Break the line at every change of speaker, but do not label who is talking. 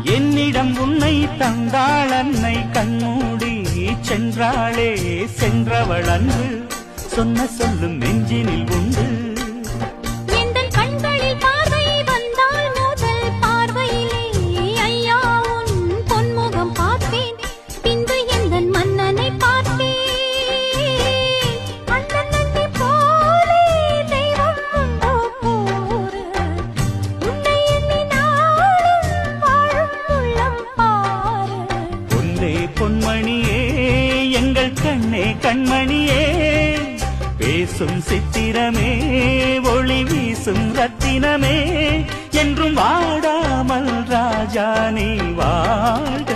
என்னிடம் உன்னை தந்தாள் அன்னை கண்மூடி சென்றாளே சென்றவள் அன்று சொன்ன சொல்லும் நெஞ்சினில் உண்டு பொன்மணியே எங்கள் கண்ணே கண்மணியே பேசும் சித்திரமே ஒளி வீசும் ரத்தினமே என்றும் வாடாமல் ராஜா நீ வாழ்க